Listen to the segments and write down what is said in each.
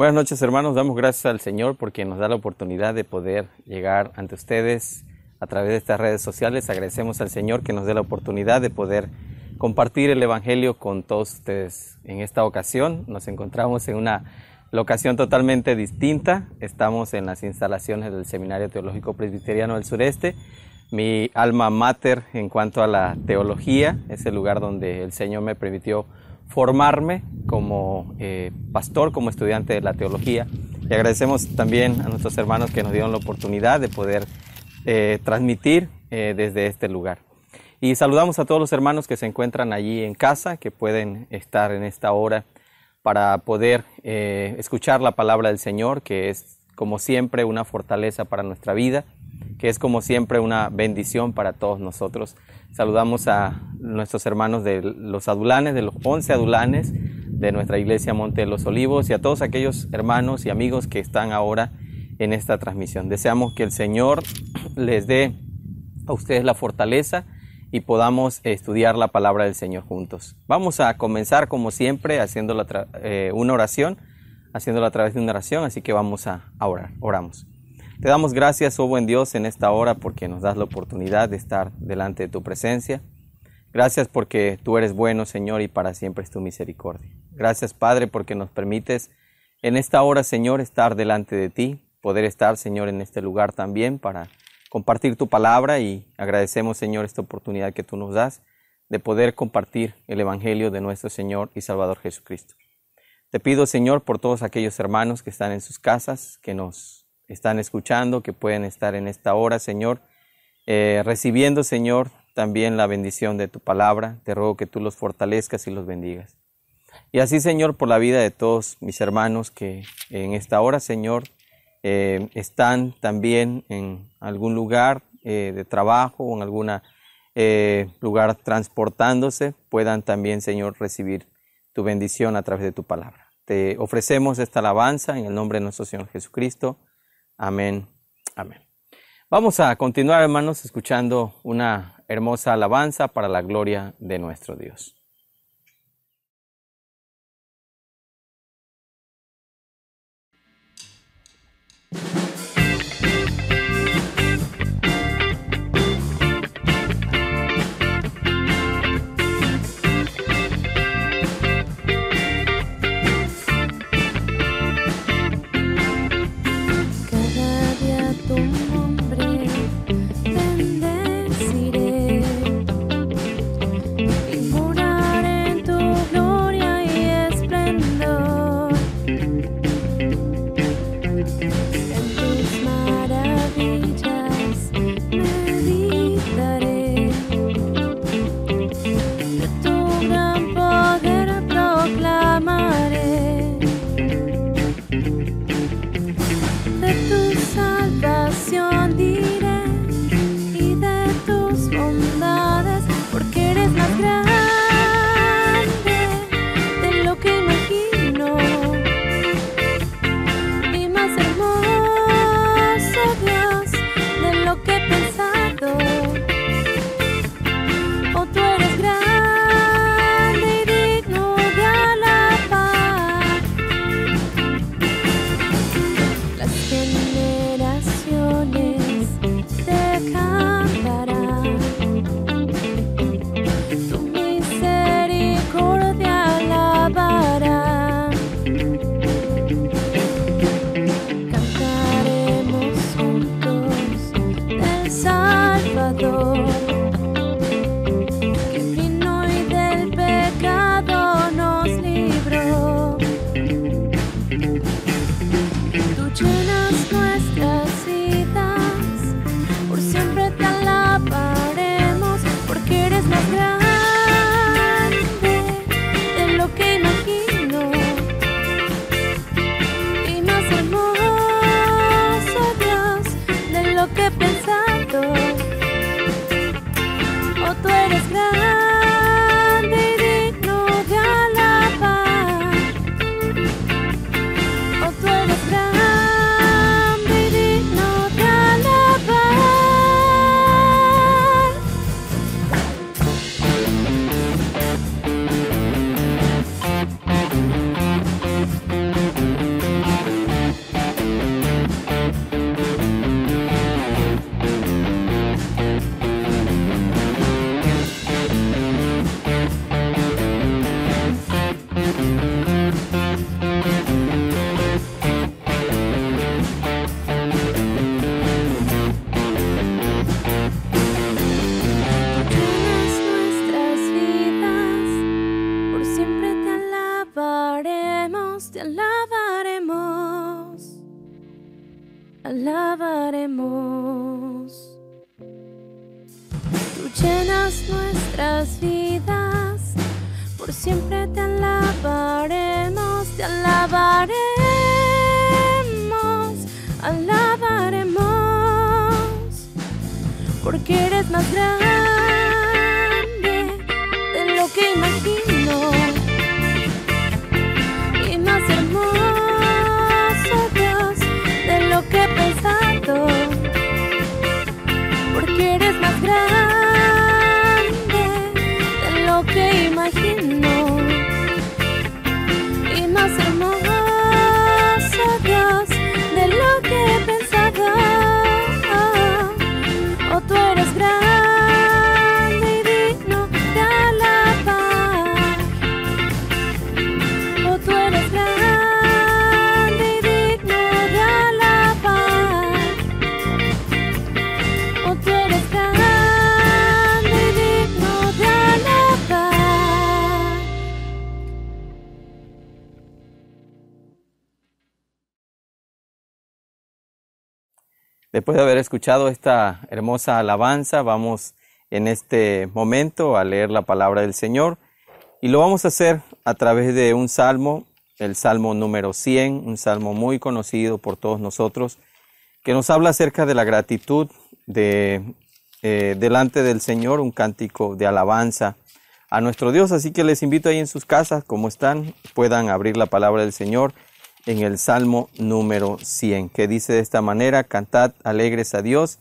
Buenas noches, hermanos. Damos gracias al Señor porque nos da la oportunidad de poder llegar ante ustedes a través de estas redes sociales. Agradecemos al Señor que nos dé la oportunidad de poder compartir el Evangelio con todos ustedes. En esta ocasión nos encontramos en una locación totalmente distinta. Estamos en las instalaciones del Seminario Teológico Presbiteriano del Sureste, mi alma mater en cuanto a la teología. Es el lugar donde el Señor me permitió formarme como pastor, como estudiante de la teología. Y agradecemos también a nuestros hermanos que nos dieron la oportunidad de poder transmitir desde este lugar. Y saludamos a todos los hermanos que se encuentran allí en casa, que pueden estar en esta hora para poder escuchar la palabra del Señor, que es como siempre una fortaleza para nuestra vida, que es como siempre una bendición para todos nosotros. Saludamos a nuestros hermanos de los adulanes, de los 11 adulanes de nuestra iglesia Monte de los Olivos, y a todos aquellos hermanos y amigos que están ahora en esta transmisión. Deseamos que el Señor les dé a ustedes la fortaleza y podamos estudiar la palabra del Señor juntos. Vamos a comenzar como siempre haciéndolo una oración, haciéndolo a través de una oración, así que vamos a orar. Oramos. Te damos gracias, oh buen Dios, en esta hora porque nos das la oportunidad de estar delante de tu presencia. Gracias porque tú eres bueno, Señor, y para siempre es tu misericordia. Gracias, Padre, porque nos permites en esta hora, Señor, estar delante de ti, poder estar, Señor, en este lugar también para compartir tu palabra, y agradecemos, Señor, esta oportunidad que tú nos das de poder compartir el Evangelio de nuestro Señor y Salvador Jesucristo. Te pido, Señor, por todos aquellos hermanos que están en sus casas, que nos están escuchando, que pueden estar en esta hora, Señor, recibiendo, Señor, también la bendición de tu palabra. Te ruego que tú los fortalezcas y los bendigas. Y así, Señor, por la vida de todos mis hermanos que en esta hora, Señor, están también en algún lugar de trabajo o en algún lugar transportándose, puedan también, Señor, recibir tu bendición a través de tu palabra. Te ofrecemos esta alabanza en el nombre de nuestro Señor Jesucristo. Amén. Amén. Vamos a continuar, hermanos, escuchando una hermosa alabanza para la gloria de nuestro Dios. Bendeciré, ninguna alabaremos. Tú llenas nuestras vidas, por siempre te alabaremos, te alabaremos, alabaremos, porque eres más grande de lo que imagino y más hermoso, Dios, de lo que he pensado, porque eres más grande de lo que imagino y más hermoso, Dios, de lo que he pensado. Oh, tú eres grande y digno de alabar. Oh, tú eres grande y digno de alabar. Oh, tú eres grande y digno de alabar. Después de haber escuchado esta hermosa alabanza, vamos en este momento a leer la palabra del Señor y lo vamos a hacer a través de un salmo, el Salmo número 100, un salmo muy conocido por todos nosotros, que nos habla acerca de la gratitud delante del Señor, un cántico de alabanza a nuestro Dios. Así que les invito ahí en sus casas, como están, puedan abrir la palabra del Señor en el Salmo número 100, que dice de esta manera: cantad alegres a Dios,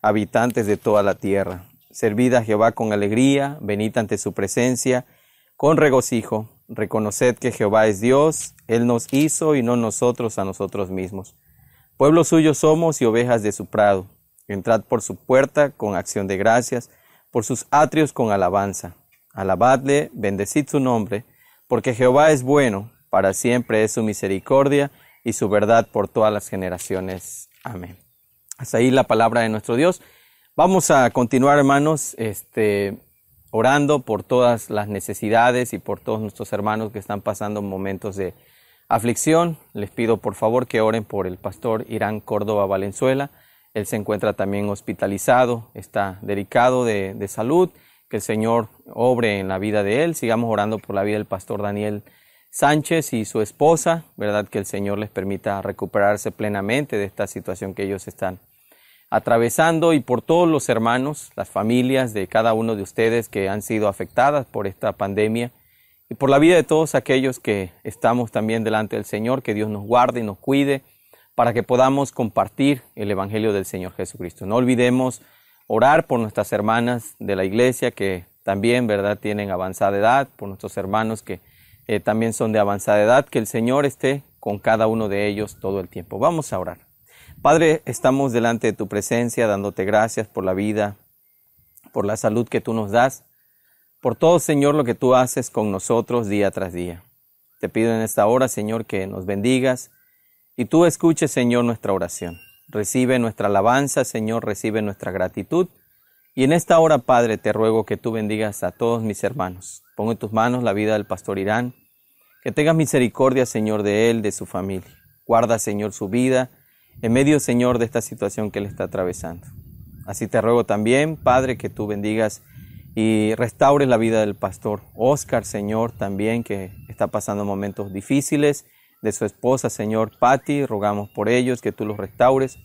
habitantes de toda la tierra. Servid a Jehová con alegría, venid ante su presencia con regocijo. Reconoced que Jehová es Dios, Él nos hizo y no nosotros a nosotros mismos. Pueblo suyo somos y ovejas de su prado. Entrad por su puerta con acción de gracias, por sus atrios con alabanza. Alabadle, bendecid su nombre, porque Jehová es bueno, para siempre es su misericordia y su verdad por todas las generaciones. Amén. Hasta ahí la palabra de nuestro Dios. Vamos a continuar, hermanos, orando por todas las necesidades y por todos nuestros hermanos que están pasando momentos de aflicción. Les pido por favor que oren por el pastor Irán Córdoba Valenzuela. Él se encuentra también hospitalizado, está delicado de salud. Que el Señor obre en la vida de él. Sigamos orando por la vida del pastor Daniel Sánchez y su esposa, ¿verdad? Que el Señor les permita recuperarse plenamente de esta situación que ellos están atravesando, y por todos los hermanos, las familias de cada uno de ustedes que han sido afectadas por esta pandemia, y por la vida de todos aquellos que estamos también delante del Señor. Que Dios nos guarde y nos cuide para que podamos compartir el Evangelio del Señor Jesucristo. No olvidemos orar por nuestras hermanas de la iglesia que también, ¿verdad?, tienen avanzada edad, por nuestros hermanos que también son de avanzada edad. Que el Señor esté con cada uno de ellos todo el tiempo. Vamos a orar. Padre, estamos delante de tu presencia dándote gracias por la vida, por la salud que tú nos das, por todo, Señor, lo que tú haces con nosotros día tras día. Te pido en esta hora, Señor, que nos bendigas y tú escuches, Señor, nuestra oración. Recibe nuestra alabanza, Señor, recibe nuestra gratitud. Y en esta hora, Padre, te ruego que tú bendigas a todos mis hermanos. Pongo en tus manos la vida del pastor Irán. Que tengas misericordia, Señor, de él, de su familia. Guarda, Señor, su vida en medio, Señor, de esta situación que él está atravesando. Así te ruego también, Padre, que tú bendigas y restaures la vida del pastor Oscar, Señor, también, que está pasando momentos difíciles, de su esposa, Señor, Patti. Rogamos por ellos, que tú los restaures.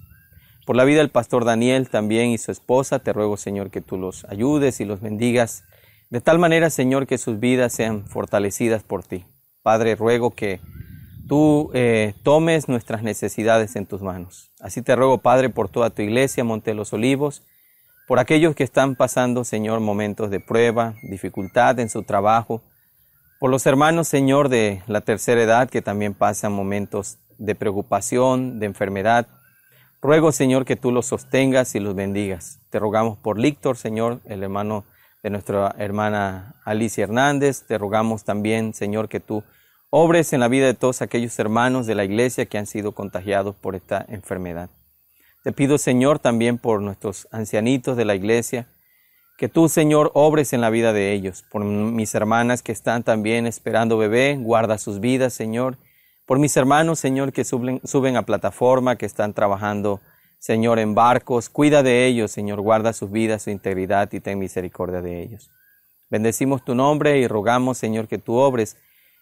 Por la vida del pastor Daniel también y su esposa, te ruego, Señor, que tú los ayudes y los bendigas de tal manera, Señor, que sus vidas sean fortalecidas por ti. Padre, ruego que tú tomes nuestras necesidades en tus manos. Así te ruego, Padre, por toda tu iglesia, Monte de los Olivos, por aquellos que están pasando, Señor, momentos de prueba, dificultad en su trabajo, por los hermanos, Señor, de la tercera edad que también pasan momentos de preocupación, de enfermedad. Ruego, Señor, que tú los sostengas y los bendigas. Te rogamos por Líctor, Señor, el hermano de nuestra hermana Alicia Hernández. Te rogamos también, Señor, que tú obres en la vida de todos aquellos hermanos de la iglesia que han sido contagiados por esta enfermedad. Te pido, Señor, también por nuestros ancianitos de la iglesia, que tú, Señor, obres en la vida de ellos. Por mis hermanas que están también esperando bebé, guarda sus vidas, Señor. Por mis hermanos, Señor, que suben a plataforma, que están trabajando Señor, en barcos. Cuida de ellos, Señor. Guarda sus vidas, su integridad y ten misericordia de ellos. Bendecimos tu nombre y rogamos, Señor, que tú obres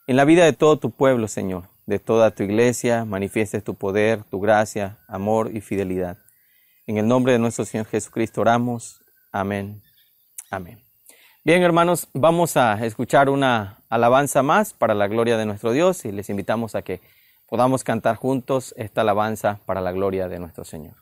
en la vida de todo tu pueblo, Señor, de toda tu iglesia, manifiestes tu poder, tu gracia, amor y fidelidad. En el nombre de nuestro Señor Jesucristo oramos. Amén. Amén. Bien, hermanos, vamos a escuchar una alabanza más para la gloria de nuestro Dios y les invitamos a que podamos cantar juntos esta alabanza para la gloria de nuestro Señor.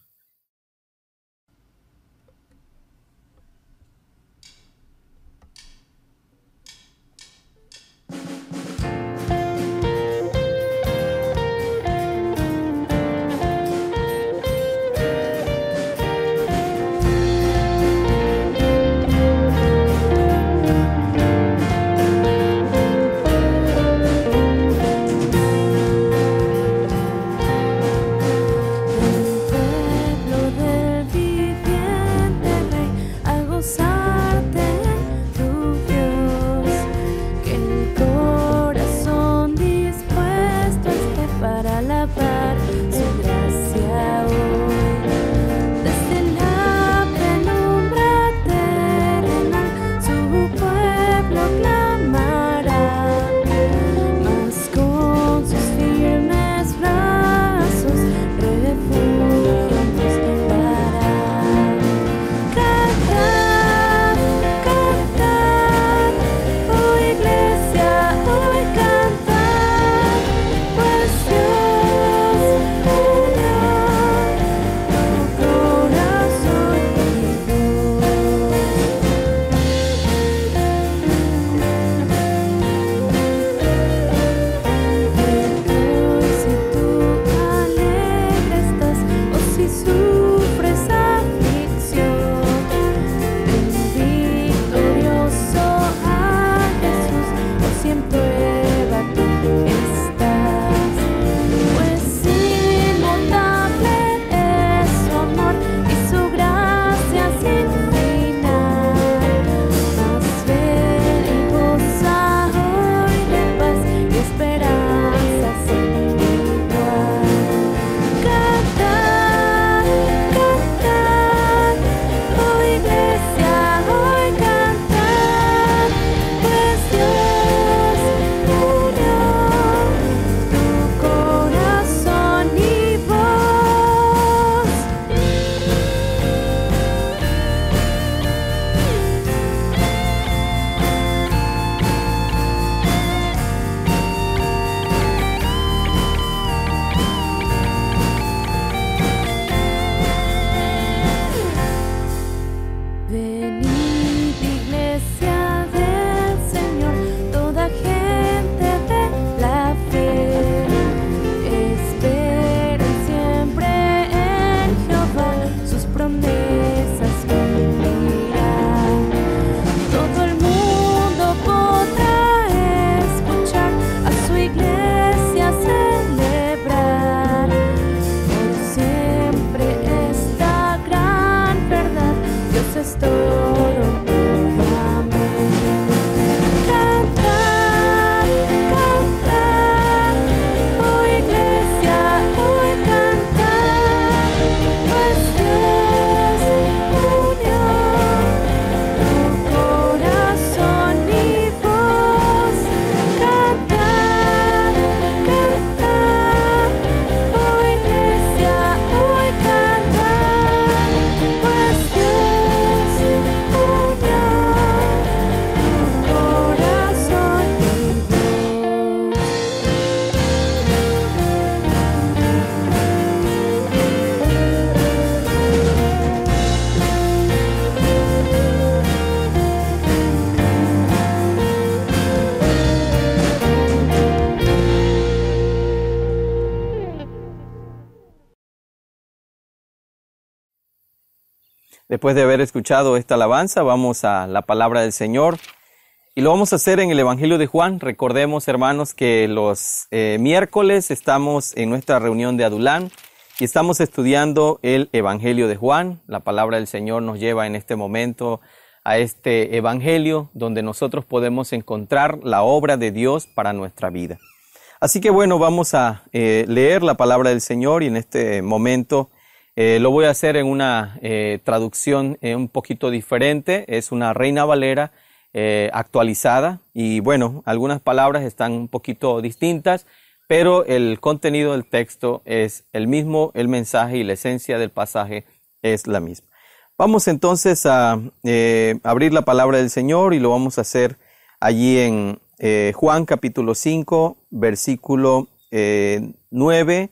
Después de haber escuchado esta alabanza, vamos a la palabra del Señor y lo vamos a hacer en el Evangelio de Juan. Recordemos, hermanos, que los miércoles estamos en nuestra reunión de Adulán y estamos estudiando el Evangelio de Juan. La palabra del Señor nos lleva en este momento a este Evangelio donde nosotros podemos encontrar la obra de Dios para nuestra vida. Así que bueno, vamos a leer la palabra del Señor y en este momento Lo voy a hacer en una traducción un poquito diferente. Es una Reina Valera actualizada. Y bueno, algunas palabras están un poquito distintas, pero el contenido del texto es el mismo, el mensaje y la esencia del pasaje es la misma. Vamos entonces a abrir la palabra del Señor y lo vamos a hacer allí en Juan capítulo 5, versículo 9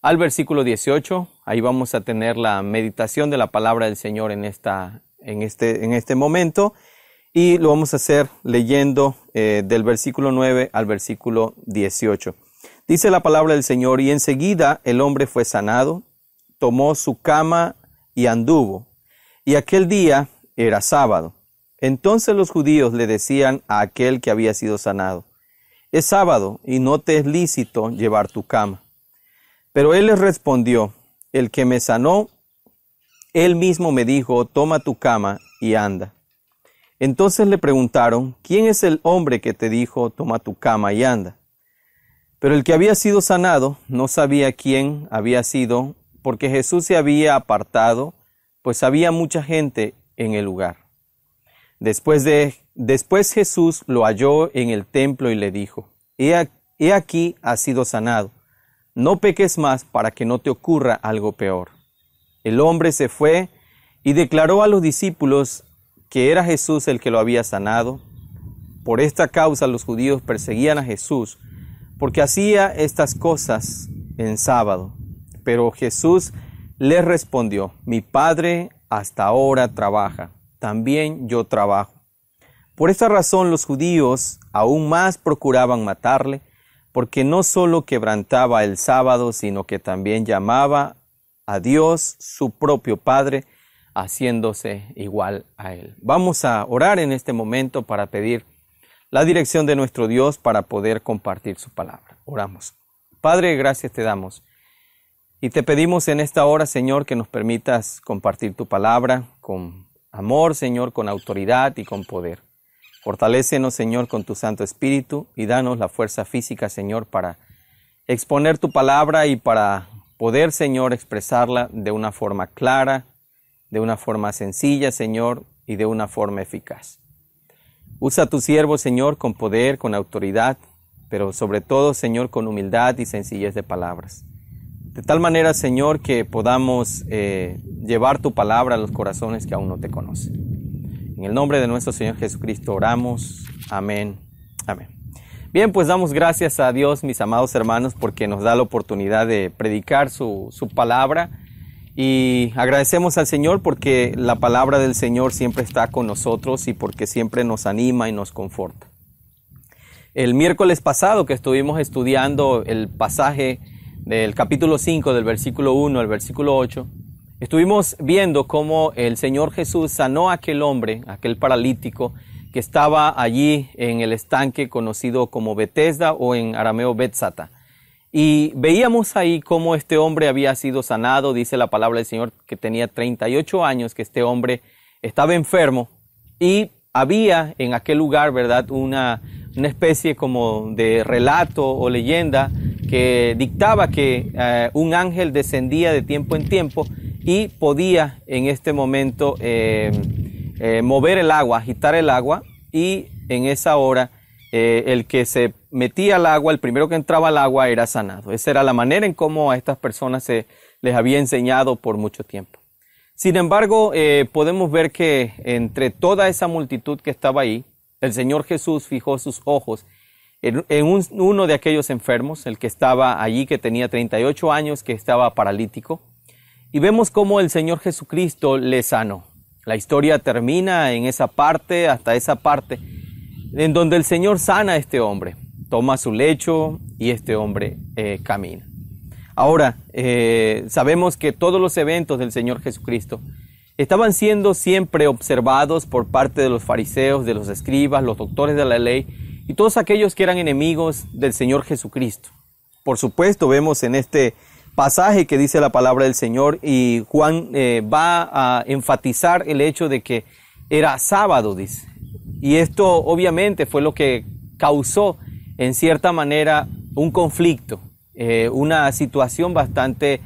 al versículo 18. Ahí vamos a tener la meditación de la palabra del Señor en este momento. Y lo vamos a hacer leyendo del versículo 9 al versículo 18. Dice la palabra del Señor: y enseguida el hombre fue sanado, tomó su cama y anduvo. Y aquel día era sábado. Entonces los judíos le decían a aquel que había sido sanado: es sábado y no te es lícito llevar tu cama. Pero él les respondió: el que me sanó, él mismo me dijo: toma tu cama y anda. Entonces le preguntaron: ¿quién es el hombre que te dijo: toma tu cama y anda? Pero el que había sido sanado no sabía quién había sido, porque Jesús se había apartado, pues había mucha gente en el lugar. Después Jesús lo halló en el templo y le dijo: he aquí has sido sanado. No peques más para que no te ocurra algo peor. El hombre se fue y declaró a los discípulos que era Jesús el que lo había sanado. Por esta causa los judíos perseguían a Jesús, porque hacía estas cosas en sábado. Pero Jesús les respondió: mi Padre hasta ahora trabaja, también yo trabajo. Por esta razón los judíos aún más procuraban matarle, porque no solo quebrantaba el sábado, sino que también llamaba a Dios su propio Padre, haciéndose igual a Él. Vamos a orar en este momento para pedir la dirección de nuestro Dios para poder compartir su palabra. Oramos. Padre, gracias te damos. Y te pedimos en esta hora, Señor, que nos permitas compartir tu palabra con amor, Señor, con autoridad y con poder. Fortalécenos, Señor, con tu Santo Espíritu y danos la fuerza física, Señor, para exponer tu palabra y para poder, Señor, expresarla de una forma clara, de una forma sencilla, Señor, y de una forma eficaz. Usa a tu siervo, Señor, con poder, con autoridad, pero sobre todo, Señor, con humildad y sencillez de palabras. De tal manera, Señor, que podamos llevar tu palabra a los corazones que aún no te conocen. En el nombre de nuestro Señor Jesucristo oramos. Amén. Amén. Bien, pues damos gracias a Dios, mis amados hermanos, porque nos da la oportunidad de predicar su palabra. Y agradecemos al Señor porque la palabra del Señor siempre está con nosotros y porque siempre nos anima y nos conforta. El miércoles pasado que estuvimos estudiando el pasaje del capítulo 5, del versículo 1 al versículo 8, estuvimos viendo cómo el Señor Jesús sanó a aquel hombre, aquel paralítico que estaba allí en el estanque conocido como Betesda o en arameo Betzata. Y veíamos ahí cómo este hombre había sido sanado. Dice la palabra del Señor que tenía 38 años, que este hombre estaba enfermo y había en aquel lugar, ¿verdad?, una especie como de relato o leyenda que dictaba que un ángel descendía de tiempo en tiempo y podía en este momento mover el agua, agitar el agua, y en esa hora el que se metía al agua, el primero que entraba al agua era sanado. Esa era la manera en cómo a estas personas se les había enseñado por mucho tiempo. Sin embargo, podemos ver que entre toda esa multitud que estaba ahí, el Señor Jesús fijó sus ojos en uno de aquellos enfermos, el que estaba allí, que tenía 38 años, que estaba paralítico. Y vemos cómo el Señor Jesucristo le sanó. La historia termina en esa parte, hasta esa parte, en donde el Señor sana a este hombre. Toma su lecho y este hombre camina. Ahora, sabemos que todos los eventos del Señor Jesucristo estaban siendo siempre observados por parte de los fariseos, de los escribas, los doctores de la ley y todos aquellos que eran enemigos del Señor Jesucristo. Por supuesto, vemos en este pasaje que dice la palabra del Señor, y Juan va a enfatizar el hecho de que era sábado, dice. Y esto obviamente fue lo que causó en cierta manera un conflicto, una situación bastante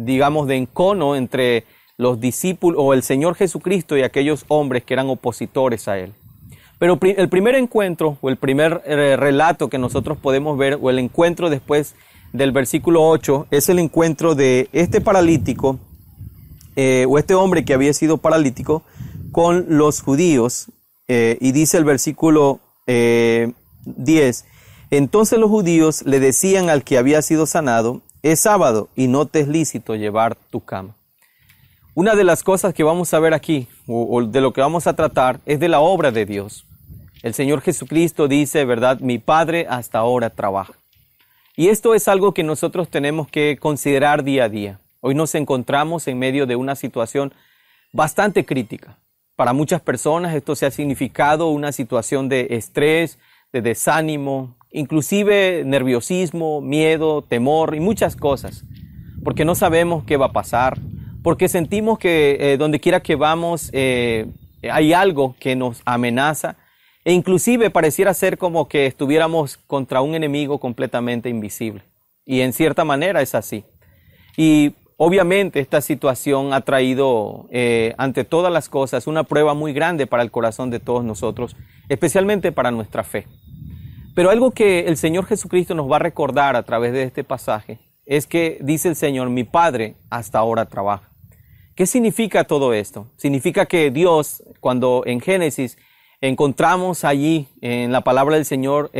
digamos, de encono entre los discípulos o el Señor Jesucristo y aquellos hombres que eran opositores a Él. Pero el primer encuentro o el primer relato que nosotros podemos ver, o el encuentro después del versículo 8, es el encuentro de este paralítico o este hombre que había sido paralítico con los judíos. Y dice el versículo 10, entonces los judíos le decían al que había sido sanado, es sábado y no te es lícito llevar tu cama. Una de las cosas que vamos a ver aquí, o de lo que vamos a tratar, es de la obra de Dios. El Señor Jesucristo dice, ¿verdad? Mi Padre hasta ahora trabaja. Y esto es algo que nosotros tenemos que considerar día a día. Hoy nos encontramos en medio de una situación bastante crítica. Para muchas personas esto se ha significado una situación de estrés, de desánimo, inclusive nerviosismo, miedo, temor y muchas cosas. Porque no sabemos qué va a pasar, porque sentimos que donde quiera que vamos hay algo que nos amenaza e inclusive pareciera ser como que estuviéramos contra un enemigo completamente invisible. Y en cierta manera es así. Y obviamente esta situación ha traído ante todas las cosas una prueba muy grande para el corazón de todos nosotros, especialmente para nuestra fe. Pero algo que el Señor Jesucristo nos va a recordar a través de este pasaje es que dice el Señor, mi Padre hasta ahora trabaja. ¿Qué significa todo esto? Significa que Dios, cuando en Génesis encontramos allí en la palabra del Señor,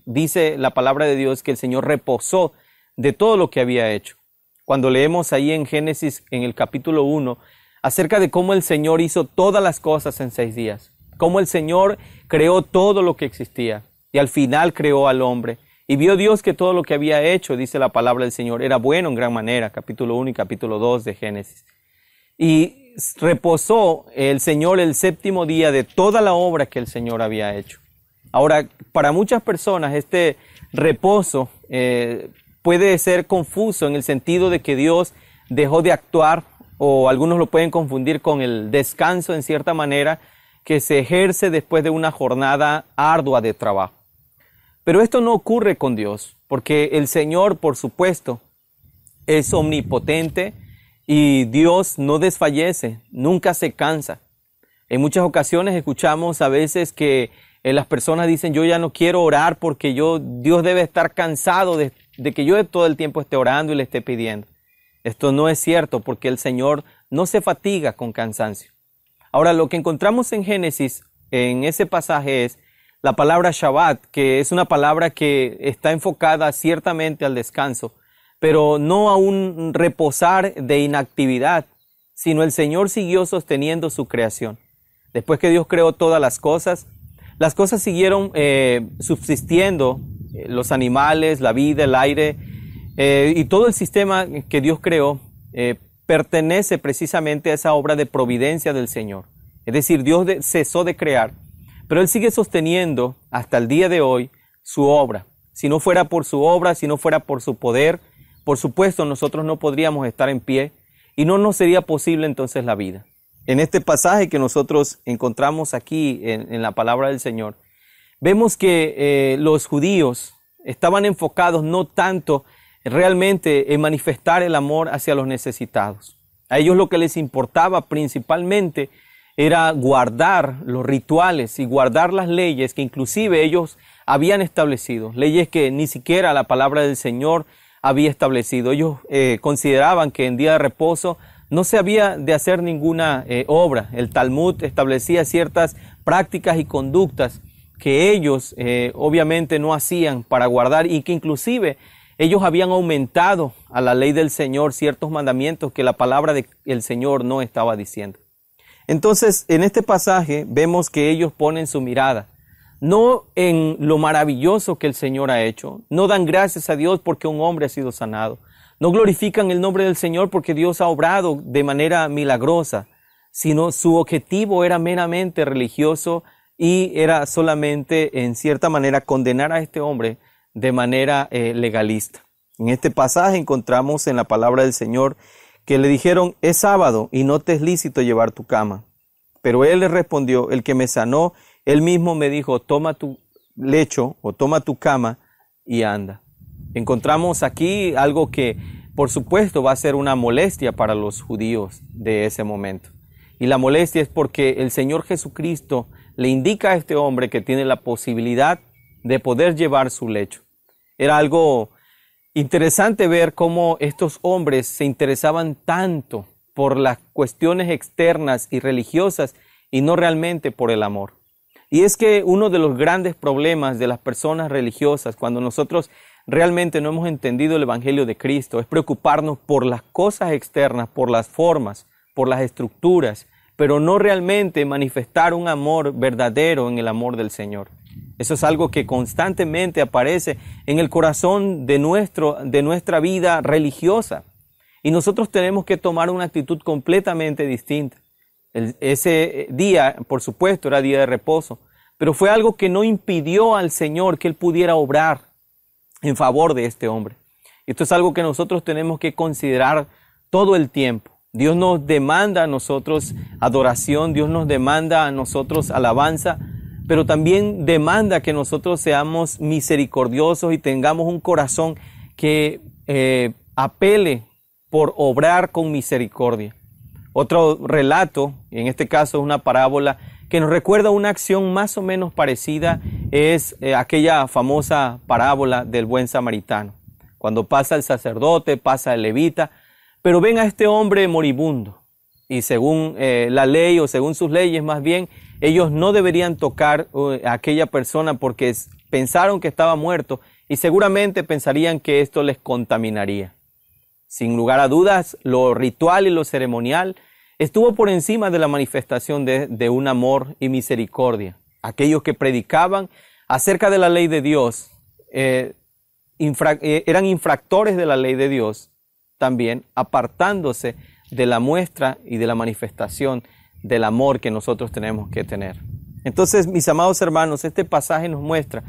dice la palabra de Dios que el Señor reposó de todo lo que había hecho. Cuando leemos ahí en Génesis, en el capítulo 1, acerca de cómo el Señor hizo todas las cosas en 6 días, cómo el Señor creó todo lo que existía y al final creó al hombre. Y vio Dios que todo lo que había hecho, dice la palabra del Señor, era bueno en gran manera, capítulo 1 y capítulo 2 de Génesis. Y reposó el Señor el 7º día de toda la obra que el Señor había hecho. Ahora, para muchas personas este reposo puede ser confuso en el sentido de que Dios dejó de actuar, o algunos lo pueden confundir con el descanso en cierta manera que se ejerce después de una jornada ardua de trabajo. Pero esto no ocurre con Dios, porque el Señor, por supuesto, es omnipotente y Dios no desfallece, nunca se cansa. En muchas ocasiones escuchamos a veces que las personas dicen, yo ya no quiero orar porque Dios debe estar cansado de que yo todo el tiempo esté orando y le esté pidiendo. Esto no es cierto, porque el Señor no se fatiga con cansancio. Ahora, lo que encontramos en Génesis, en ese pasaje, es la palabra Shabbat, que es una palabra que está enfocada ciertamente al descanso, pero no a un reposar de inactividad, sino el Señor siguió sosteniendo su creación. Después que Dios creó todas las cosas siguieron subsistiendo, los animales, la vida, el aire, y todo el sistema que Dios creó pertenece precisamente a esa obra de providencia del Señor. Es decir, Dios cesó de crear, pero Él sigue sosteniendo hasta el día de hoy su obra. Si no fuera por su obra, si no fuera por su poder, por supuesto nosotros no podríamos estar en pie y no nos sería posible entonces la vida. En este pasaje que nosotros encontramos aquí en la palabra del Señor, vemos que los judíos estaban enfocados no tanto realmente en manifestar el amor hacia los necesitados. A ellos lo que les importaba principalmente era guardar los rituales y guardar las leyes que inclusive ellos habían establecido, leyes que ni siquiera la palabra del Señor había establecido. Ellos consideraban que en día de reposo no se había de hacer ninguna obra. El Talmud establecía ciertas prácticas y conductas que ellos obviamente no hacían para guardar, y que inclusive ellos habían aumentado a la ley del Señor ciertos mandamientos que la palabra del Señor no estaba diciendo. Entonces, en este pasaje vemos que ellos ponen su mirada no en lo maravilloso que el Señor ha hecho, no dan gracias a Dios porque un hombre ha sido sanado, no glorifican el nombre del Señor porque Dios ha obrado de manera milagrosa, sino su objetivo era meramente religioso y era solamente, en cierta manera, condenar a este hombre de manera legalista. En este pasaje encontramos en la palabra del Señor que le dijeron, es sábado y no te es lícito llevar tu cama. Pero él le respondió, el que me sanó, él mismo me dijo, toma tu lecho o toma tu cama y anda. Encontramos aquí algo que por supuesto va a ser una molestia para los judíos de ese momento. Y la molestia es porque el Señor Jesucristo le indica a este hombre que tiene la posibilidad de poder llevar su lecho. Era algo interesante ver cómo estos hombres se interesaban tanto por las cuestiones externas y religiosas y no realmente por el amor. Y es que uno de los grandes problemas de las personas religiosas, cuando nosotros realmente no hemos entendido el Evangelio de Cristo, es preocuparnos por las cosas externas, por las formas, por las estructuras, pero no realmente manifestar un amor verdadero en el amor del Señor. Eso es algo que constantemente aparece en el corazón de nuestra vida religiosa. Y nosotros tenemos que tomar una actitud completamente distinta. Ese día, por supuesto, era día de reposo, pero fue algo que no impidió al Señor que Él pudiera obrar en favor de este hombre. Esto es algo que nosotros tenemos que considerar todo el tiempo. Dios nos demanda a nosotros adoración, Dios nos demanda a nosotros alabanza, pero también demanda que nosotros seamos misericordiosos y tengamos un corazón que apele por obrar con misericordia. Otro relato, en este caso es una parábola, que nos recuerda una acción más o menos parecida, es aquella famosa parábola del buen samaritano. Cuando pasa el sacerdote, pasa el levita, pero ven a este hombre moribundo. Y según la ley o según sus leyes más bien, ellos no deberían tocar a aquella persona porque pensaron que estaba muerto y seguramente pensarían que esto les contaminaría. Sin lugar a dudas, lo ritual y lo ceremonial estuvo por encima de la manifestación de un amor y misericordia. Aquellos que predicaban acerca de la ley de Dios eran infractores de la ley de Dios, también apartándose de la muestra y de la manifestación del amor que nosotros tenemos que tener. Entonces, mis amados hermanos, este pasaje nos muestra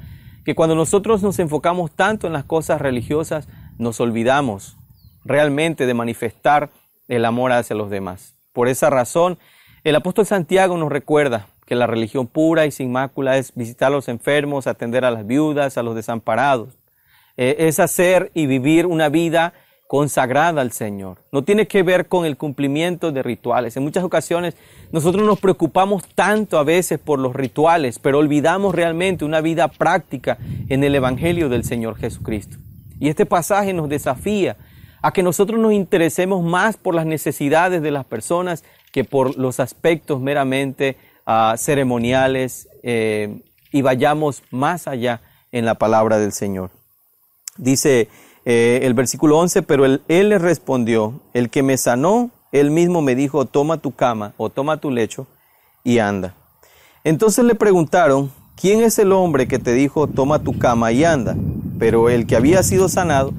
que cuando nosotros nos enfocamos tanto en las cosas religiosas, nos olvidamos realmente de manifestar el amor hacia los demás. Por esa razón, el apóstol Santiago nos recuerda que la religión pura y sin mácula es visitar a los enfermos, atender a las viudas, a los desamparados. Es hacer y vivir una vida consagrada al Señor. No tiene que ver con el cumplimiento de rituales. En muchas ocasiones nosotros nos preocupamos tanto a veces por los rituales, pero olvidamos realmente una vida práctica en el Evangelio del Señor Jesucristo. Y este pasaje nos desafía a que nosotros nos interesemos más por las necesidades de las personas que por los aspectos meramente ceremoniales y vayamos más allá en la palabra del Señor. Dice el versículo 11, pero él le respondió, el que me sanó, él mismo me dijo, toma tu cama o toma tu lecho y anda. Entonces le preguntaron, ¿quién es el hombre que te dijo, toma tu cama y anda? Pero el que había sido sanado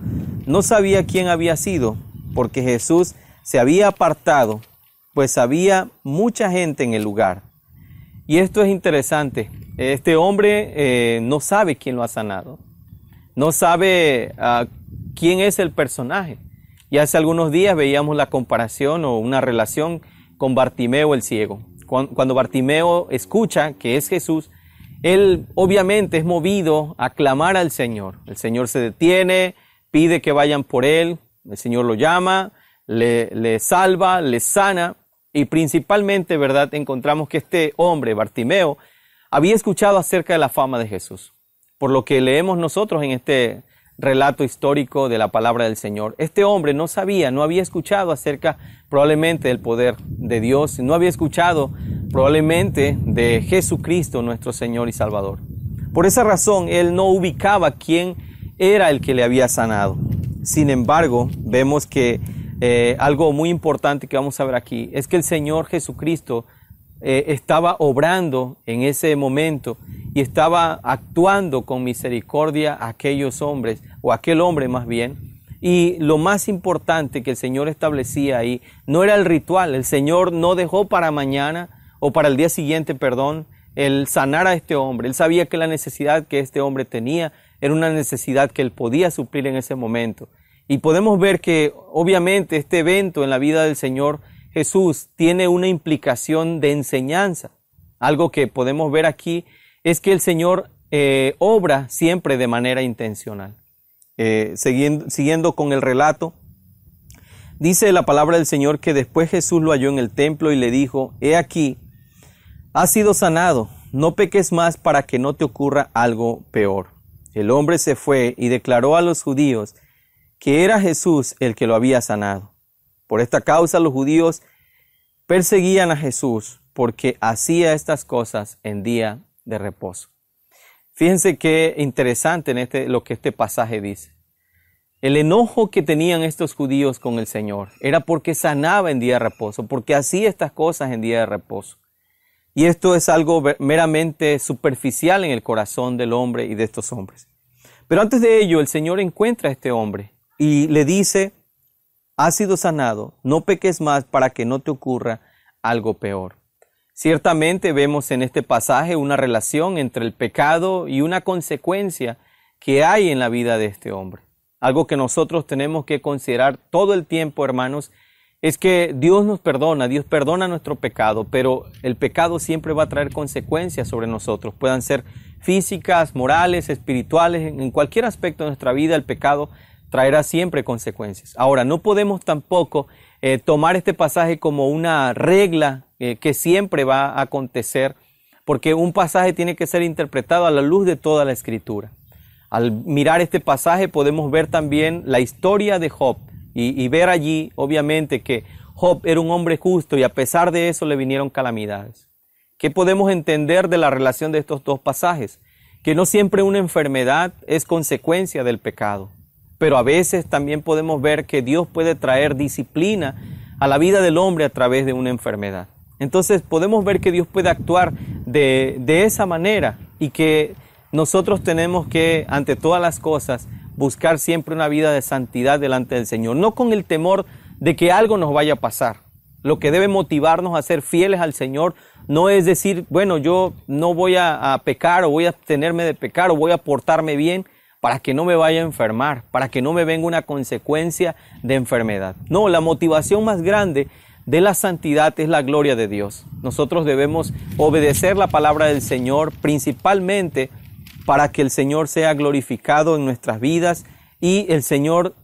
no sabía quién había sido, porque Jesús se había apartado, pues había mucha gente en el lugar. Y esto es interesante. Este hombre no sabe quién lo ha sanado. No sabe quién es el personaje. Y hace algunos días veíamos la comparación o una relación con Bartimeo el ciego. Cuando Bartimeo escucha que es Jesús, él obviamente es movido a clamar al Señor. El Señor se detiene, pide que vayan por él, el Señor lo llama, le salva, le sana y principalmente, ¿verdad?, encontramos que este hombre, Bartimeo, había escuchado acerca de la fama de Jesús. Por lo que leemos nosotros en este relato histórico de la palabra del Señor. Este hombre no sabía, no había escuchado acerca probablemente del poder de Dios, no había escuchado probablemente de Jesucristo, nuestro Señor y Salvador. Por esa razón, él no ubicaba quién era el que le había sanado. Sin embargo, vemos que algo muy importante que vamos a ver aquí es que el Señor Jesucristo estaba obrando en ese momento y estaba actuando con misericordia a aquellos hombres, o aquel hombre más bien. Y lo más importante que el Señor establecía ahí no era el ritual. El Señor no dejó para mañana o para el día siguiente, el sanar a este hombre. Él sabía que la necesidad que este hombre tenía era una necesidad que él podía suplir en ese momento. Y podemos ver que obviamente este evento en la vida del Señor Jesús tiene una implicación de enseñanza. Algo que podemos ver aquí es que el Señor obra siempre de manera intencional. Siguiendo con el relato, Dice la palabra del Señor que después Jesús lo halló en el templo y le dijo, he aquí, has sido sanado, no peques más para que no te ocurra algo peor. El hombre se fue y declaró a los judíos que era Jesús el que lo había sanado. Por esta causa los judíos perseguían a Jesús porque hacía estas cosas en día de reposo. Fíjense qué interesante en lo que este pasaje dice. El enojo que tenían estos judíos con el Señor era porque sanaba en día de reposo, porque hacía estas cosas en día de reposo. Y esto es algo meramente superficial en el corazón del hombre y de estos hombres. Pero antes de ello, el Señor encuentra a este hombre y le dice, has sido sanado, no peques más para que no te ocurra algo peor. Ciertamente vemos en este pasaje una relación entre el pecado y una consecuencia que hay en la vida de este hombre. Algo que nosotros tenemos que considerar todo el tiempo, hermanos, es que Dios nos perdona, Dios perdona nuestro pecado, pero el pecado siempre va a traer consecuencias sobre nosotros. Puedan ser físicas, morales, espirituales, en cualquier aspecto de nuestra vida el pecado traerá siempre consecuencias. Ahora, no podemos tampoco tomar este pasaje como una regla que siempre va a acontecer, porque un pasaje tiene que ser interpretado a la luz de toda la Escritura. Al mirar este pasaje podemos ver también la historia de Job y ver allí, obviamente, que Job era un hombre justo y a pesar de eso le vinieron calamidades. ¿Qué podemos entender de la relación de estos dos pasajes? Que no siempre una enfermedad es consecuencia del pecado, pero a veces también podemos ver que Dios puede traer disciplina a la vida del hombre a través de una enfermedad. Entonces podemos ver que Dios puede actuar de esa manera y que nosotros tenemos que, ante todas las cosas, buscar siempre una vida de santidad delante del Señor, no con el temor de que algo nos vaya a pasar. Lo que debe motivarnos a ser fieles al Señor no es decir, bueno, yo no voy a pecar o voy a abstenerme de pecar o voy a portarme bien para que no me vaya a enfermar, para que no me venga una consecuencia de enfermedad. No, la motivación más grande de la santidad es la gloria de Dios. Nosotros debemos obedecer la palabra del Señor principalmente para que el Señor sea glorificado en nuestras vidas y el Señor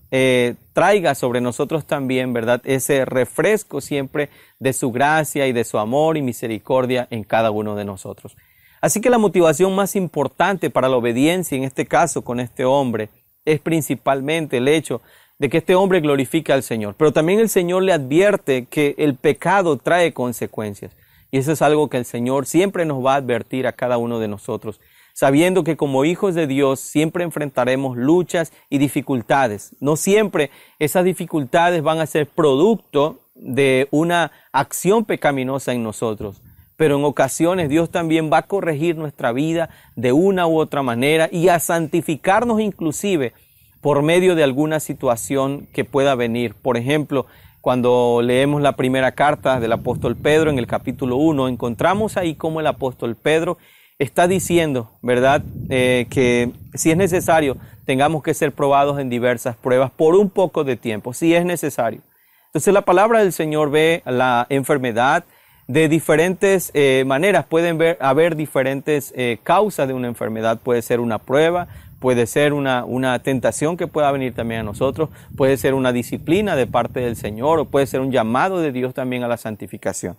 traiga sobre nosotros también, ¿verdad?, ese refresco siempre de su gracia y de su amor y misericordia en cada uno de nosotros. Así que la motivación más importante para la obediencia, en este caso con este hombre, es principalmente el hecho de que este hombre glorifica al Señor. Pero también el Señor le advierte que el pecado trae consecuencias. Y eso es algo que el Señor siempre nos va a advertir a cada uno de nosotros, sabiendo que como hijos de Dios siempre enfrentaremos luchas y dificultades. No siempre esas dificultades van a ser producto de una acción pecaminosa en nosotros, pero en ocasiones Dios también va a corregir nuestra vida de una u otra manera y a santificarnos inclusive por medio de alguna situación que pueda venir. Por ejemplo, cuando leemos la primera carta del apóstol Pedro en el capítulo 1, encontramos ahí cómo el apóstol Pedro está diciendo, ¿verdad?, que si es necesario, tengamos que ser probados en diversas pruebas por un poco de tiempo, si es necesario. Entonces la palabra del Señor ve la enfermedad de diferentes maneras. Pueden haber diferentes causas de una enfermedad. Puede ser una prueba, puede ser una tentación que pueda venir también a nosotros, puede ser una disciplina de parte del Señor o puede ser un llamado de Dios también a la santificación.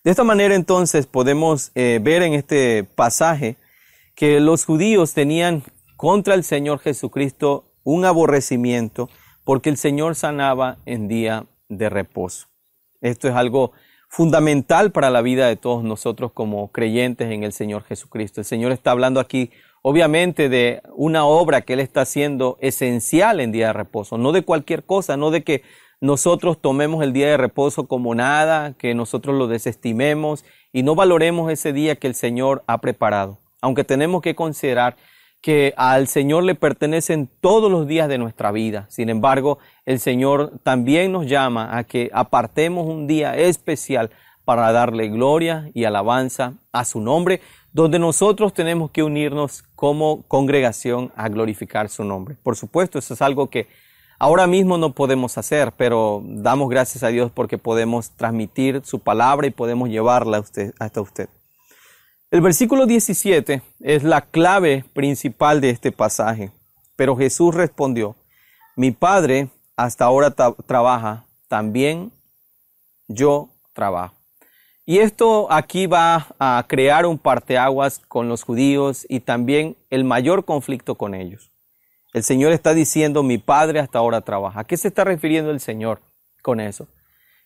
De esta manera entonces podemos ver en este pasaje que los judíos tenían contra el Señor Jesucristo un aborrecimiento porque el Señor sanaba en día de reposo. Esto es algo fundamental para la vida de todos nosotros como creyentes en el Señor Jesucristo. El Señor está hablando aquí obviamente de una obra que Él está haciendo esencial en día de reposo, no de cualquier cosa, no de que nosotros tomemos el día de reposo como nada, que nosotros lo desestimemos y no valoremos ese día que el Señor ha preparado. Aunque tenemos que considerar que al Señor le pertenecen todos los días de nuestra vida. Sin embargo, el Señor también nos llama a que apartemos un día especial para darle gloria y alabanza a su nombre, donde nosotros tenemos que unirnos como congregación a glorificar su nombre. Por supuesto, eso es algo que ahora mismo no podemos hacer, pero damos gracias a Dios porque podemos transmitir su palabra y podemos llevarla hasta usted. El versículo 17 es la clave principal de este pasaje. Pero Jesús respondió: mi Padre hasta ahora trabaja, también yo trabajo. Y esto aquí va a crear un parteaguas con los judíos y también el mayor conflicto con ellos. El Señor está diciendo, mi Padre hasta ahora trabaja. ¿A qué se está refiriendo el Señor con eso?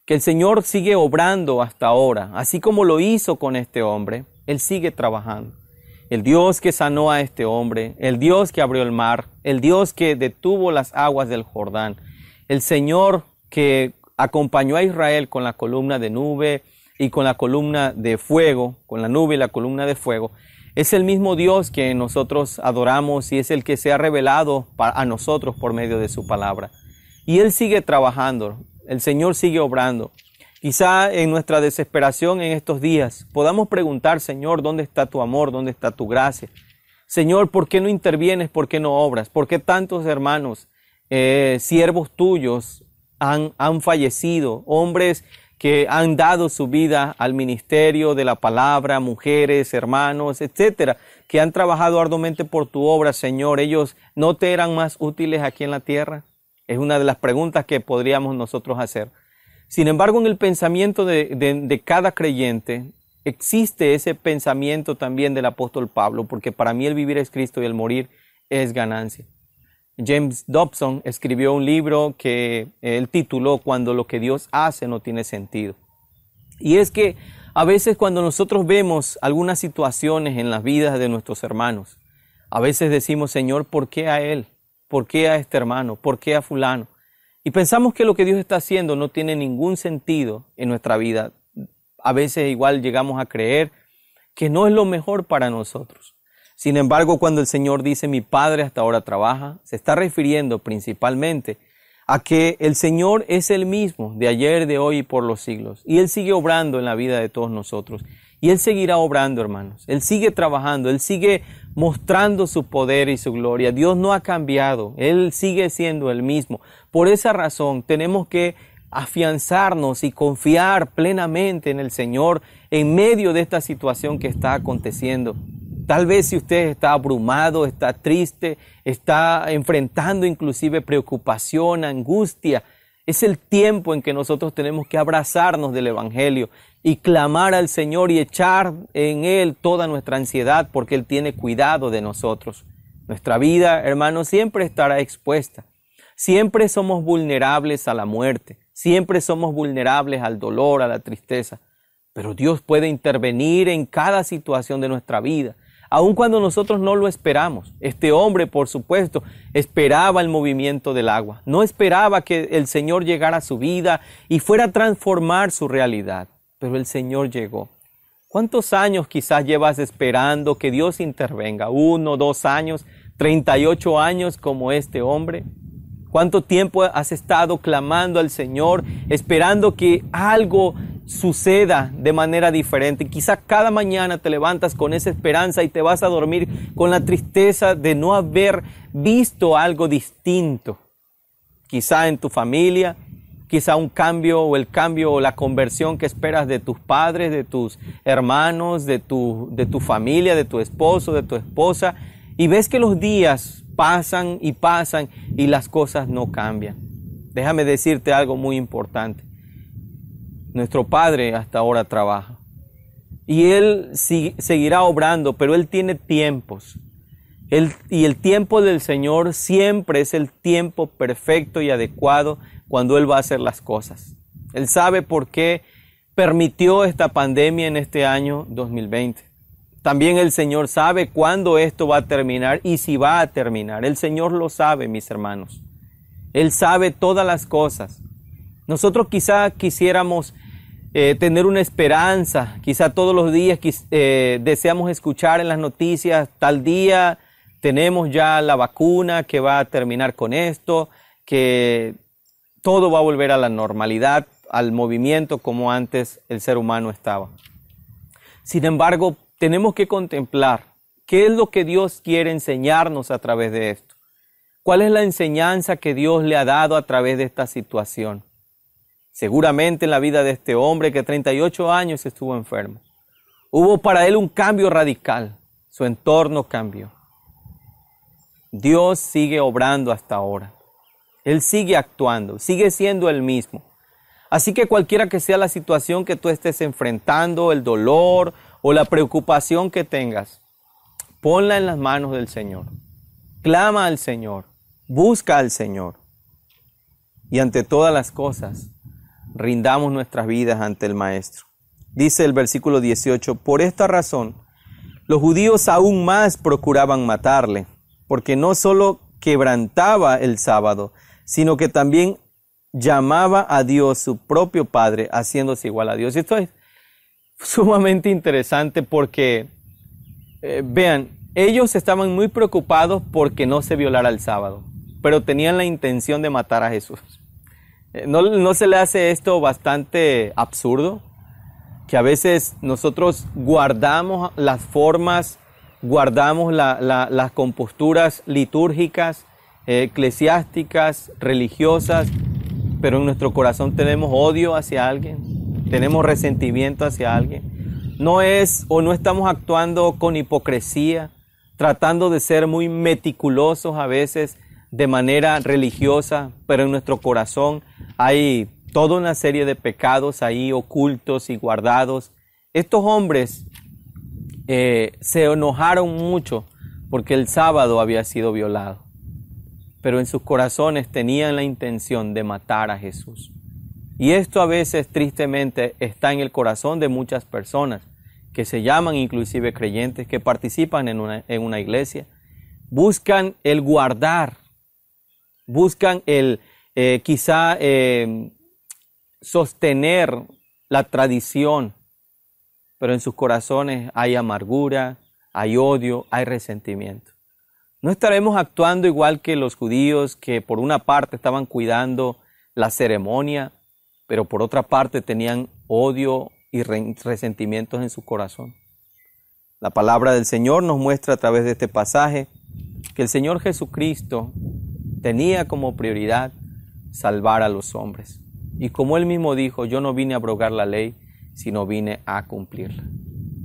Que el Señor sigue obrando hasta ahora, así como lo hizo con este hombre, Él sigue trabajando. El Dios que sanó a este hombre, el Dios que abrió el mar, el Dios que detuvo las aguas del Jordán, el Señor que acompañó a Israel con la columna de nube y con la columna de fuego, con la nube y la columna de fuego, es el mismo Dios que nosotros adoramos y es el que se ha revelado a nosotros por medio de su palabra. Y Él sigue trabajando, el Señor sigue obrando. Quizá en nuestra desesperación en estos días podamos preguntar, Señor, ¿dónde está tu amor? ¿Dónde está tu gracia? Señor, ¿por qué no intervienes? ¿Por qué no obras? ¿Por qué tantos hermanos, siervos tuyos han fallecido? Hombres que han dado su vida al ministerio de la palabra, mujeres, hermanos, etcétera, que han trabajado arduamente por tu obra, Señor. ¿Ellos no te eran más útiles aquí en la tierra? Es una de las preguntas que podríamos nosotros hacer. Sin embargo, en el pensamiento de cada creyente existe ese pensamiento también del apóstol Pablo, porque para mí el vivir es Cristo y el morir es ganancia. James Dobson escribió un libro que él tituló Cuando lo que Dios hace no tiene sentido. Y es que a veces cuando nosotros vemos algunas situaciones en las vidas de nuestros hermanos, a veces decimos, Señor, ¿por qué a él? ¿Por qué a este hermano? ¿Por qué a fulano? Y pensamos que lo que Dios está haciendo no tiene ningún sentido en nuestra vida. A veces igual llegamos a creer que no es lo mejor para nosotros. Sin embargo, cuando el Señor dice, mi Padre hasta ahora trabaja, se está refiriendo principalmente a que el Señor es el mismo de ayer, de hoy y por los siglos. Y Él sigue obrando en la vida de todos nosotros. Y Él seguirá obrando, hermanos. Él sigue trabajando, Él sigue mostrando su poder y su gloria. Dios no ha cambiado, Él sigue siendo el mismo. Por esa razón tenemos que afianzarnos y confiar plenamente en el Señor en medio de esta situación que está aconteciendo. Tal vez si usted está abrumado, está triste, está enfrentando inclusive preocupación, angustia, es el tiempo en que nosotros tenemos que abrazarnos del Evangelio y clamar al Señor y echar en Él toda nuestra ansiedad porque Él tiene cuidado de nosotros. Nuestra vida, hermanos, siempre estará expuesta. Siempre somos vulnerables a la muerte. Siempre somos vulnerables al dolor, a la tristeza. Pero Dios puede intervenir en cada situación de nuestra vida, aun cuando nosotros no lo esperamos. Este hombre, por supuesto, esperaba el movimiento del agua. No esperaba que el Señor llegara a su vida y fuera a transformar su realidad. Pero el Señor llegó. ¿Cuántos años quizás llevas esperando que Dios intervenga? 1, 2 años, 38 años como este hombre. ¿Cuánto tiempo has estado clamando al Señor, esperando que algo suceda de manera diferente? Quizá cada mañana te levantas con esa esperanza y te vas a dormir con la tristeza de no haber visto algo distinto. Quizá en tu familia, quizá un cambio o el cambio o la conversión que esperas de tus padres, de tus hermanos, de tu familia, de tu esposo, de tu esposa, y ves que los días pasan y las cosas no cambian. Déjame decirte algo muy importante. Nuestro Padre hasta ahora trabaja y Él seguirá obrando, pero Él tiene tiempos. Y el tiempo del Señor siempre es el tiempo perfecto y adecuado cuando Él va a hacer las cosas. Él sabe por qué permitió esta pandemia en este año 2020. También el Señor sabe cuándo esto va a terminar y si va a terminar. El Señor lo sabe, mis hermanos. Él sabe todas las cosas. Nosotros quizá quisiéramos tener una esperanza. Quizá todos los días deseamos escuchar en las noticias, tal día tenemos ya la vacuna que va a terminar con esto, que todo va a volver a la normalidad, al movimiento como antes el ser humano estaba. Sin embargo, tenemos que contemplar qué es lo que Dios quiere enseñarnos a través de esto. ¿Cuál es la enseñanza que Dios le ha dado a través de esta situación? Seguramente en la vida de este hombre que 38 años estuvo enfermo, hubo para él un cambio radical. Su entorno cambió. Dios sigue obrando hasta ahora. Él sigue actuando, sigue siendo el mismo. Así que cualquiera que sea la situación que tú estés enfrentando, el dolor o la preocupación que tengas, ponla en las manos del Señor. Clama al Señor, busca al Señor. Y ante todas las cosas, rindamos nuestras vidas ante el Maestro. Dice el versículo 18, por esta razón, los judíos aún más procuraban matarle, porque no solo quebrantaba el sábado, sino que también llamaba a Dios su propio Padre, haciéndose igual a Dios. Esto es sumamente interesante porque, vean, ellos estaban muy preocupados porque no se violara el sábado, pero tenían la intención de matar a Jesús. ¿No se le hace esto bastante absurdo? Que a veces nosotros guardamos las formas, guardamos las composturas litúrgicas, eclesiásticas, religiosas, pero en nuestro corazón tenemos odio hacia alguien, tenemos resentimiento hacia alguien. No estamos actuando con hipocresía, tratando de ser muy meticulosos a veces de manera religiosa, pero en nuestro corazón hay toda una serie de pecados ahí ocultos y guardados. Estos hombres se enojaron mucho porque el sábado había sido violado, pero en sus corazones tenían la intención de matar a Jesús. Y esto a veces tristemente está en el corazón de muchas personas que se llaman inclusive creyentes, que participan en una iglesia. Buscan el guardar, buscan el sostener la tradición, pero en sus corazones hay amargura, hay odio, hay resentimiento. ¿No estaremos actuando igual que los judíos que por una parte estaban cuidando la ceremonia, pero por otra parte tenían odio y resentimientos en su corazón? La palabra del Señor nos muestra a través de este pasaje que el Señor Jesucristo tenía como prioridad salvar a los hombres. Y como Él mismo dijo, yo no vine a abrogar la ley, sino vine a cumplirla.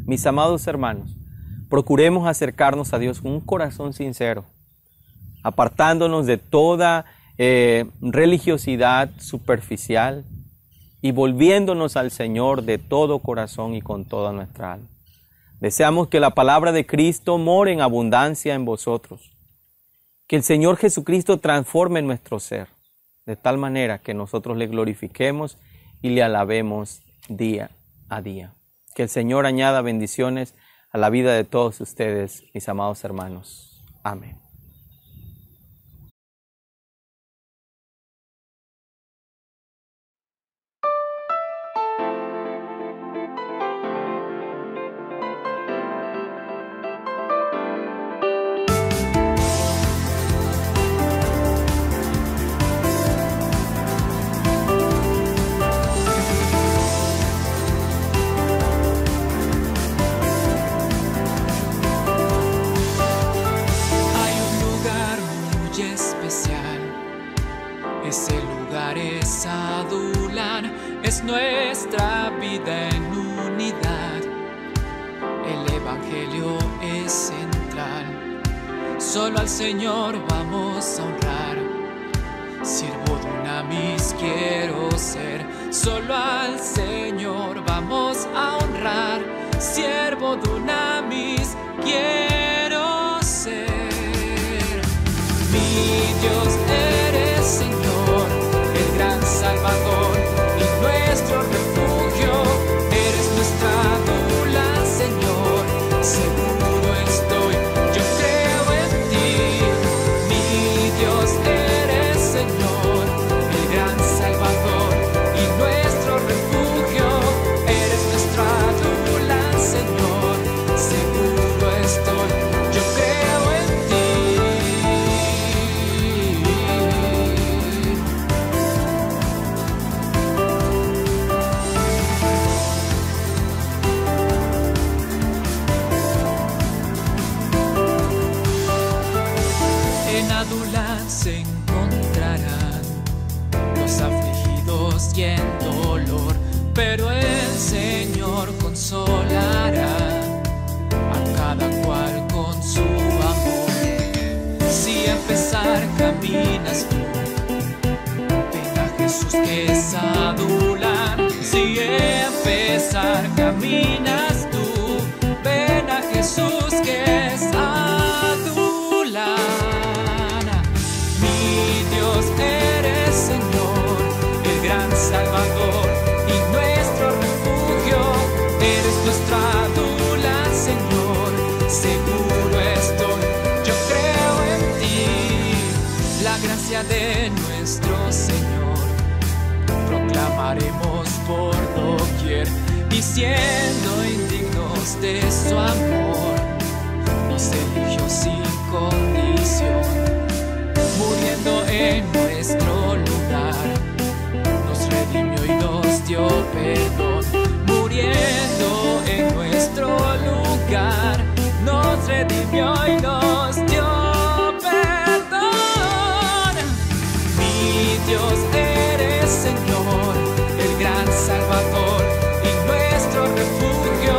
Mis amados hermanos, procuremos acercarnos a Dios con un corazón sincero, apartándonos de toda religiosidad superficial y volviéndonos al Señor de todo corazón y con toda nuestra alma. Deseamos que la palabra de Cristo more en abundancia en vosotros, que el Señor Jesucristo transforme nuestro ser, de tal manera que nosotros le glorifiquemos y le alabemos día a día. Que el Señor añada bendiciones a la vida de todos ustedes, mis amados hermanos. Amén. Ese lugar es Adulán, es nuestra vida en unidad. El Evangelio es central, solo al Señor vamos a honrar. Siervo dunamis quiero ser, solo al Señor vamos a honrar. Siervo dunamis quiero ser. Mi Dios eres Señor, el gran Salvador y nuestro refugio. Eres nuestra dula, Señor, seguro estoy, yo creo en ti. Mi Dios eres Señor, el gran Salvador y nuestro refugio. Eres nuestra dula, Señor, seguro estoy, yo creo en ti. En Adulán se encontrarán los afligidos y en dolor, pero el Señor consolará a cada cual con su amor. Si a pesar caminas tú puedes adular. Si empezar caminas tú, ven a Jesús que es adular. Mi Dios eres Señor, el gran Salvador y nuestro refugio. Eres nuestro adular, Señor, seguro estoy, yo creo en ti. La gracia de nuestro Señor proclamaremos por doquier, y siendo indignos de su amor, nos eligió sin condición, muriendo en nuestro lugar, nos redimió y nos dio perdón. Muriendo en nuestro lugar, nos redimió y nos dio perdón. Mi Dios eres Señor, el gran Salvador y nuestro refugio.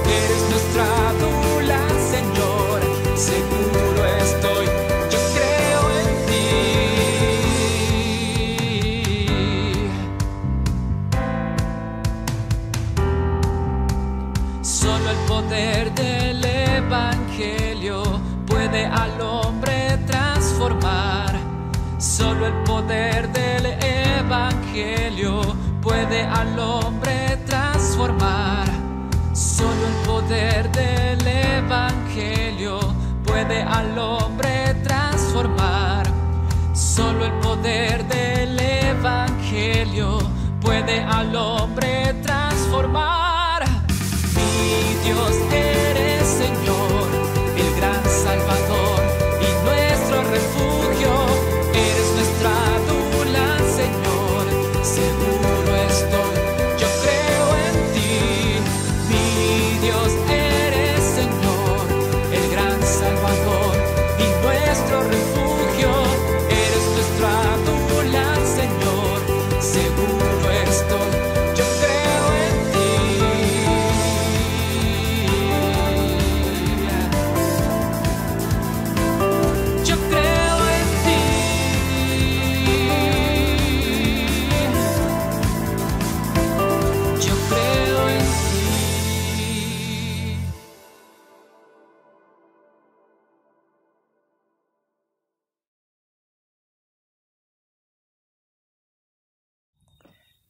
Eres nuestra adular, Señor, seguro estoy, yo creo en ti. Solo el poder del Evangelio puede al hombre transformar. Solo el poder del Evangelio puede al hombre transformar. Solo el poder del Evangelio puede al hombre transformar. Solo el poder del Evangelio puede al hombre transformar. Mi Dios eres Señor, el gran Salvador y nuestro refugio. Eres nuestra adular, Señor, seguro estoy, yo creo en ti. Mi Dios eres Señor, el gran Salvador y nuestro refugio. Eres nuestra adular, Señor, seguro estoy, yo creo en ti. Yo creo en ti. Yo creo en ti.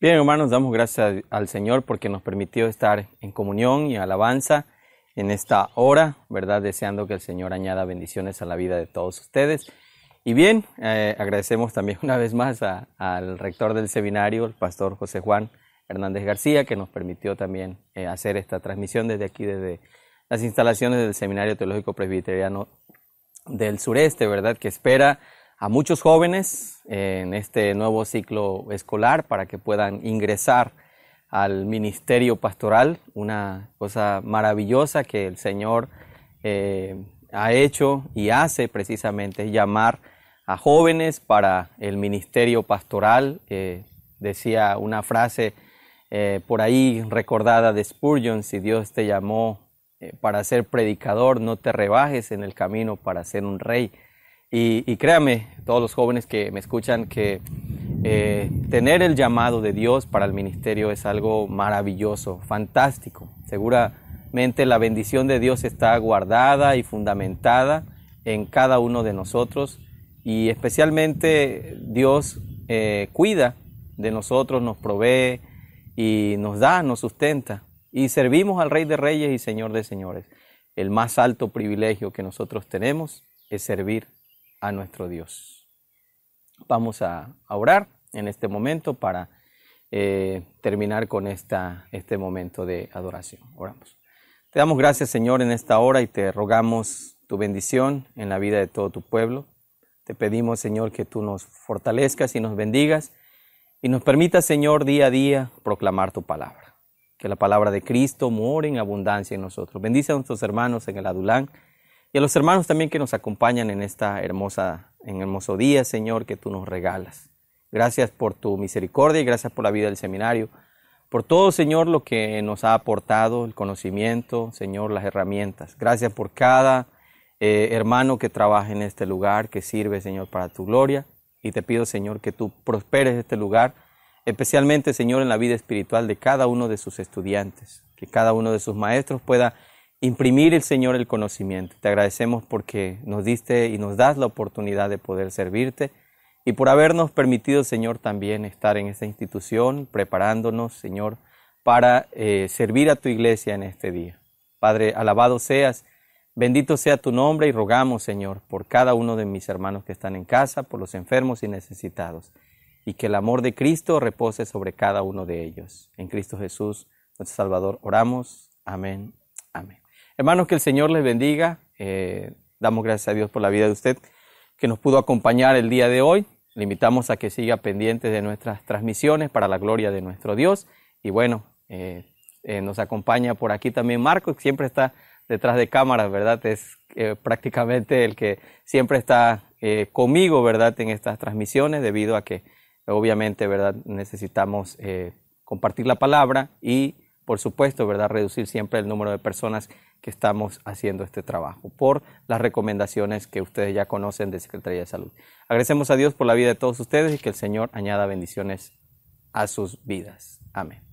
Bien, hermanos, damos gracias al Señor porque nos permitió estar en comunión y alabanza en esta hora, ¿verdad? Deseando que el Señor añada bendiciones a la vida de todos ustedes. Y bien, agradecemos también una vez más al rector del seminario, el pastor José Juan Hernández García, que nos permitió también hacer esta transmisión desde aquí, desde las instalaciones del Seminario Teológico Presbiteriano del Sureste, ¿verdad? Que espera a muchos jóvenes en este nuevo ciclo escolar para que puedan ingresar al ministerio pastoral, una cosa maravillosa que el Señor ha hecho y hace precisamente, llamar a jóvenes para el ministerio pastoral. Decía una frase por ahí recordada de Spurgeon: si Dios te llamó para ser predicador, no te rebajes en el camino para ser un rey. Y créame, todos los jóvenes que me escuchan, que tener el llamado de Dios para el ministerio es algo maravilloso, fantástico. Seguramente la bendición de Dios está guardada y fundamentada en cada uno de nosotros, y especialmente Dios cuida de nosotros, nos provee y nos da, nos sustenta, y servimos al Rey de Reyes y Señor de Señores. El más alto privilegio que nosotros tenemos es servir a nuestro Dios. Vamos a orar en este momento para terminar con este momento de adoración. Oramos. Te damos gracias, Señor, en esta hora, y te rogamos tu bendición en la vida de todo tu pueblo. Te pedimos, Señor, que tú nos fortalezcas y nos bendigas y nos permitas, Señor, día a día proclamar tu palabra. Que la palabra de Cristo more en abundancia en nosotros. Bendice a nuestros hermanos en el Adulán y a los hermanos también que nos acompañan en esta hermoso día, Señor, que tú nos regalas. Gracias por tu misericordia y gracias por la vida del seminario, por todo, Señor, lo que nos ha aportado, el conocimiento, Señor, las herramientas. Gracias por cada hermano que trabaja en este lugar, que sirve, Señor, para tu gloria. Y te pido, Señor, que tú prosperes este lugar, especialmente, Señor, en la vida espiritual de cada uno de sus estudiantes, que cada uno de sus maestros pueda imprimir el Señor el conocimiento. Te agradecemos porque nos diste y nos das la oportunidad de poder servirte y por habernos permitido, Señor, también estar en esta institución, preparándonos, Señor, para servir a tu iglesia en este día. Padre, alabado seas, bendito sea tu nombre y rogamos, Señor, por cada uno de mis hermanos que están en casa, por los enfermos y necesitados, y que el amor de Cristo repose sobre cada uno de ellos. En Cristo Jesús, nuestro Salvador, oramos. Amén. Amén. Hermanos, que el Señor les bendiga. Damos gracias a Dios por la vida de usted que nos pudo acompañar el día de hoy. Le invitamos a que siga pendiente de nuestras transmisiones para la gloria de nuestro Dios. Y bueno, nos acompaña por aquí también Marco, que siempre está detrás de cámaras, ¿verdad? Es prácticamente el que siempre está conmigo, ¿verdad? En estas transmisiones, debido a que obviamente, ¿verdad? Necesitamos compartir la palabra y, por supuesto, ¿verdad? Reducir siempre el número de personas que estamos haciendo este trabajo por las recomendaciones que ustedes ya conocen de Secretaría de Salud. Agradecemos a Dios por la vida de todos ustedes y que el Señor añada bendiciones a sus vidas. Amén.